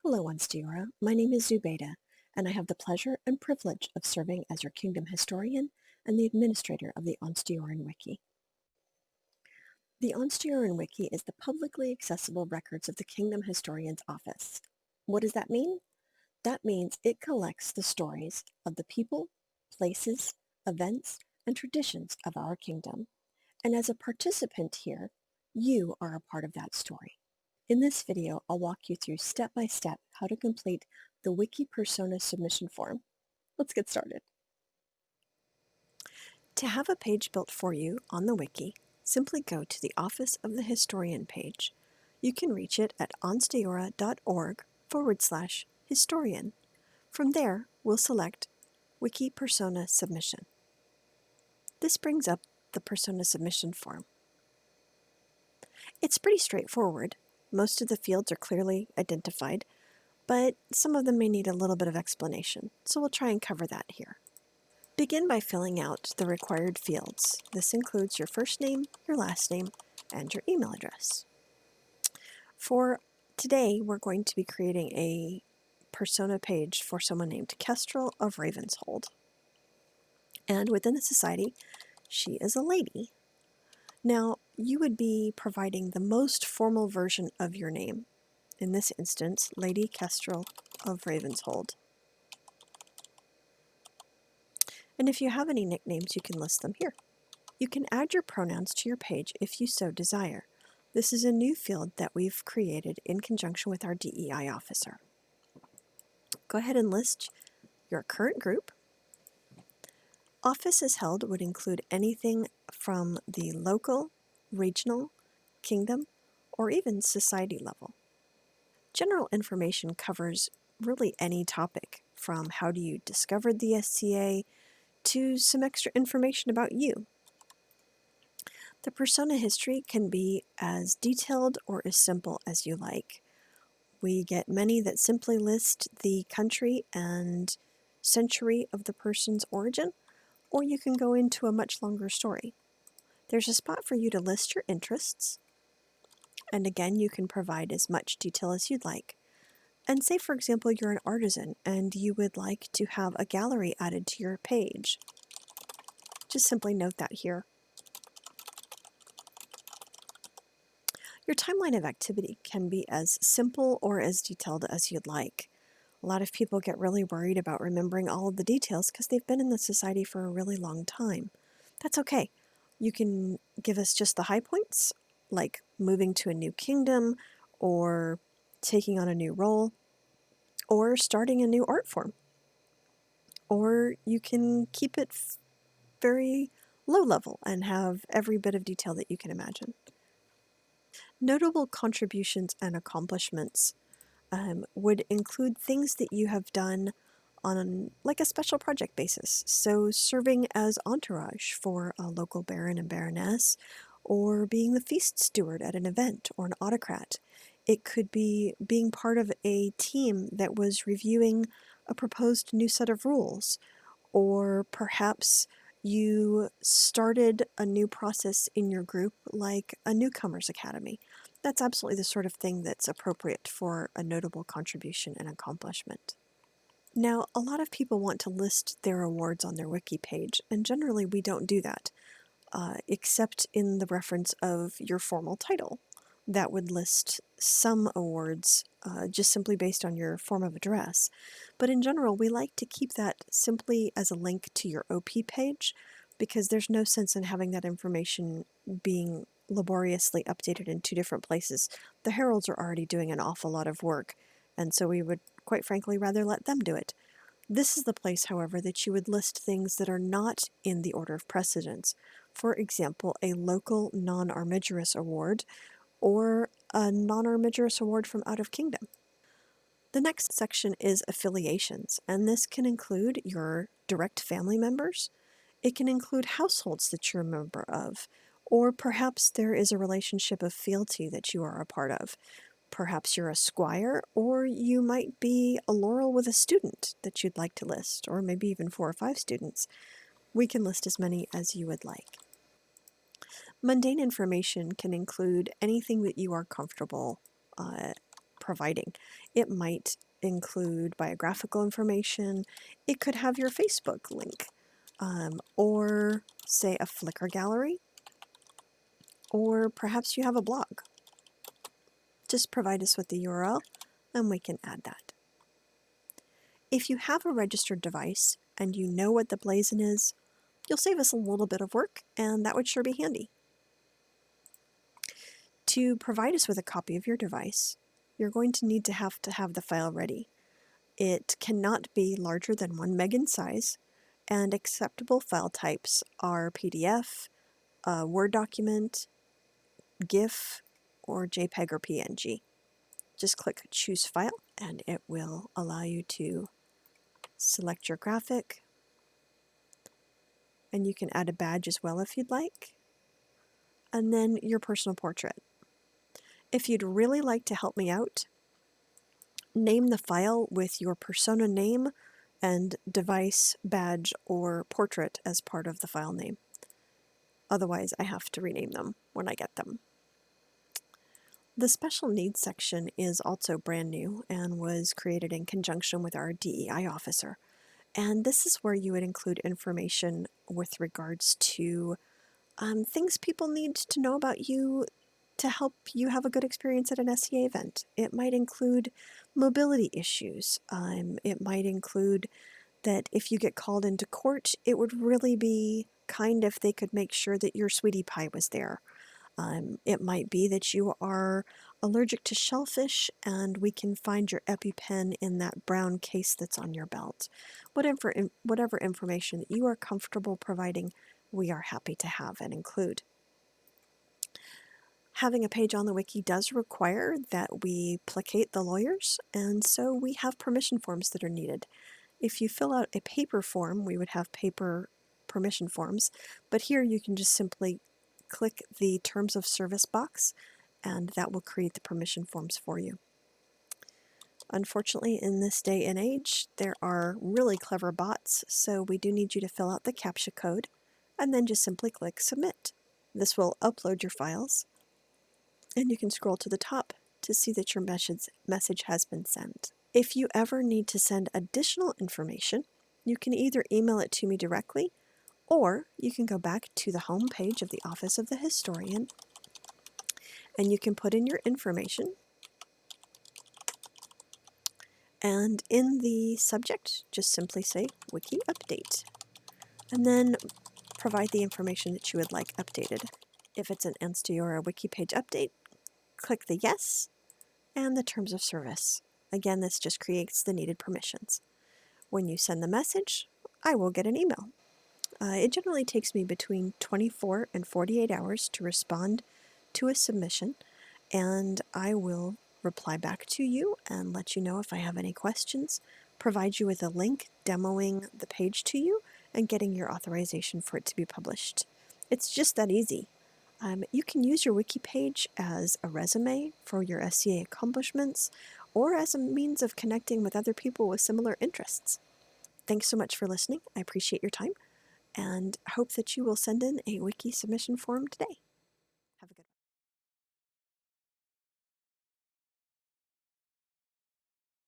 Hello, Ansteorra. My name is Zubaida, and I have the pleasure and privilege of serving as your kingdom historian and the administrator of the Ansteorran Wiki. The Ansteorran Wiki is the publicly accessible records of the Kingdom Historian's Office. What does that mean? That means it collects the stories of the people, places, events, and traditions of our kingdom. And as a participant here, you are a part of that story. In this video, I'll walk you through step-by-step how to complete the Wiki Persona submission form. Let's get started. To have a page built for you on the Wiki, simply go to the Office of the Historian page. You can reach it at ansteorra.org/historian. From there, we'll select Wiki Persona Submission. This brings up the Persona Submission form. It's pretty straightforward. Most of the fields are clearly identified, but some of them may need a little bit of explanation, so we'll try and cover that here. Begin by filling out the required fields. This includes your first name, your last name, and your email address. For today, we're going to be creating a persona page for someone named Kestrel of Ravenshold. And within the society, she is a lady. Now, you would be providing the most formal version of your name. In this instance, Lady Kestrel of Ravenshold. And if you have any nicknames, you can list them here. You can add your pronouns to your page if you so desire. This is a new field that we've created in conjunction with our DEI officer. Go ahead and list your current group. Office as held would include anything from the local, regional, kingdom, or even society level. General information covers really any topic, from how do you discover the SCA to some extra information about you. The persona history can be as detailed or as simple as you like. We get many that simply list the country and century of the person's origin, or you can go into a much longer story. There's a spot for you to list your interests, and again, you can provide as much detail as you'd like. And say, for example, you're an artisan and you would like to have a gallery added to your page. Just simply note that here. Your timeline of activity can be as simple or as detailed as you'd like. A lot of people get really worried about remembering all of the details because they've been in the society for a really long time. That's okay. You can give us just the high points, like moving to a new kingdom, or taking on a new role, or starting a new art form. Or you can keep it very low level and have every bit of detail that you can imagine. Notable contributions and accomplishments would include things that you have done on like a special project basis. So serving as entourage for a local baron and baroness, or being the feast steward at an event, or an autocrat. It could be being part of a team that was reviewing a proposed new set of rules, or perhaps you started a new process in your group like a newcomers academy. That's absolutely the sort of thing that's appropriate for a notable contribution and accomplishment. Now, a lot of people want to list their awards on their wiki page, and generally we don't do that, except in the reference of your formal title. That would list some awards just simply based on your form of address. But in general, we like to keep that simply as a link to your OP page, because there's no sense in having that information being laboriously updated in two different places. The heralds are already doing an awful lot of work, and so we would quite frankly rather let them do it. This is the place, however, that you would list things that are not in the order of precedence. For example, a local non-armigerous award, or a non-armigerous award from out of kingdom. The next section is affiliations, and this can include your direct family members. It can include households that you're a member of, or perhaps there is a relationship of fealty that you are a part of. Perhaps you're a squire, or you might be a laurel with a student that you'd like to list, or maybe even 4 or 5 students. We can list as many as you would like. Mundane information can include anything that you are comfortable providing. It might include biographical information. It could have your Facebook link, or say a Flickr gallery, or perhaps you have a blog. Just provide us with the URL and we can add that. If you have a registered device and you know what the blazon is, you'll save us a little bit of work, and that would sure be handy. To provide us with a copy of your device, you're going to have the file ready. It cannot be larger than 1 meg in size, and acceptable file types are PDF, a Word document, GIF, or JPEG or PNG. Just click Choose File, and it will allow you to select your graphic, and you can add a badge as well if you'd like, and then your personal portrait. If you'd really like to help me out, name the file with your persona name and device, badge, or portrait as part of the file name. Otherwise, I have to rename them when I get them. The special needs section is also brand new and was created in conjunction with our DEI officer. And this is where you would include information with regards to things people need to know about you to help you have a good experience at an SCA event. It might include mobility issues. It might include that if you get called into court, it would really be kind if they could make sure that your sweetie pie was there. It might be that you are allergic to shellfish and we can find your EpiPen in that brown case that's on your belt. Whatever information that you are comfortable providing, we are happy to have and include. Having a page on the wiki does require that we placate the lawyers, and so we have permission forms that are needed. If you fill out a paper form, we would have paper permission forms, but here you can just simply click the Terms of Service box, and that will create the permission forms for you. Unfortunately, in this day and age, there are really clever bots, so we do need you to fill out the CAPTCHA code, and then just simply click Submit. This will upload your files, and you can scroll to the top to see that your message has been sent. If you ever need to send additional information, you can either email it to me directly, or you can go back to the home page of the Office of the Historian, and you can put in your information, and in the subject, just simply say Wiki Update, and then provide the information that you would like updated. If it's an Ansteorra wiki page update, click the Yes and the Terms of Service. Again, this just creates the needed permissions. When you send the message, I will get an email. It generally takes me between 24 and 48 hours to respond to a submission, and I will reply back to you and let you know if I have any questions, provide you with a link demoing the page to you, and getting your authorization for it to be published. It's just that easy. You can use your wiki page as a resume for your SCA accomplishments, or as a means of connecting with other people with similar interests. Thanks so much for listening. I appreciate your time, and hope that you will send in a wiki submission form today.